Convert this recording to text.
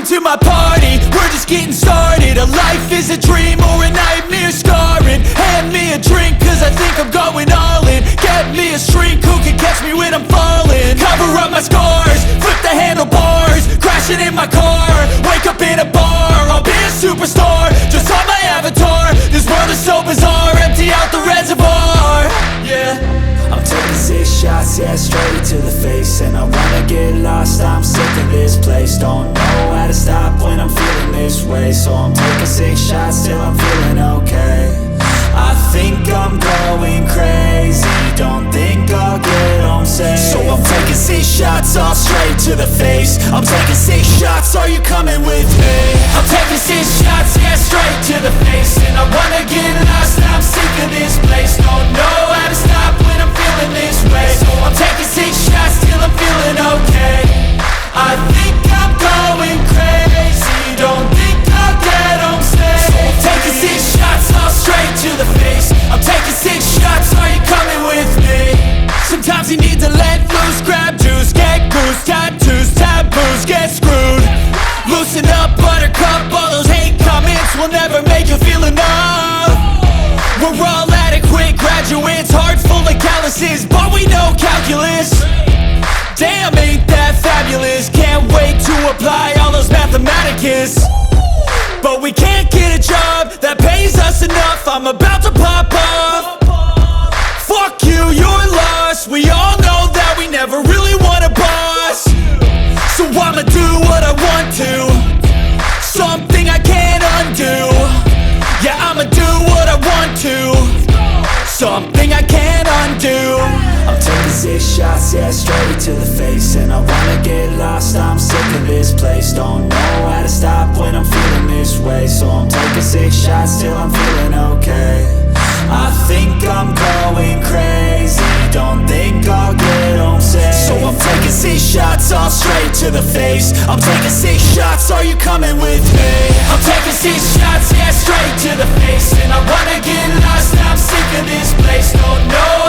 Welcome to my party, we're just getting started. A life is a dream or a nightmare scarring. Hand me a drink cause I think I'm going all in. Get me a shrink who can catch me when I'm falling. Cover up my scars, flip the handlebars, crashing in my car, wake up in a bar. I'll be a superstar, just on my avatar. This world is so bizarre, empty out the reservoir. Yeah, I'm taking 6 shots, yeah, straight to the face. And I wanna get lost, I'm sick of this place. Don't know how to stop when I'm feeling this way. So I'm taking 6 shots till I'm feeling okay. I think I'm going crazy, don't think I'll get home safe. So I'm taking 6 shots, all straight to the face. I'm taking 6 shots, are you coming with me? I'm taking 6 shots, yeah, straight to the face. And I wanna get lost, I'm sick of this place. Don't know how to stop when I'm feeling this way. So I'm taking 6 shots till I'm feeling okay. I think I'm going crazy, don't think I'll get home safe. So I'm taking 6 shots, all straight to the face. I'm taking 6 shots, are you coming with me? Sometimes you need to let loose, grab juice, get goose, tattoos, taboos, get screwed. Loosen up, buttercup, all those hate comments will never make you feel enough. We're all adequate graduates, heart full of calluses, but we know calculus. Damn, ain't that fabulous? Can't wait to apply all those mathematicus. But we can't get a job that pays us enough. I'm about to pop off. Fuck you, you're lost. We all know that we never really want a boss. So I'ma do what I want to, something I can't undo. Yeah, I'ma do what I want to, something I can't undo. I'm taking 6 shots, yeah, straight to the face. And I wanna get lost, I'm sick of this place. Don't know how to stop when I'm feeling this way. So I'm taking 6 shots till I'm feeling okay. I think I'm going crazy, don't think I'll get home safe. So I'm taking 6 shots, all straight to the face. I'm taking 6 shots, are you coming with me? I'm taking 6 shots, yeah, straight to the face. And I wanna get lost, I'm sick of this place. Don't know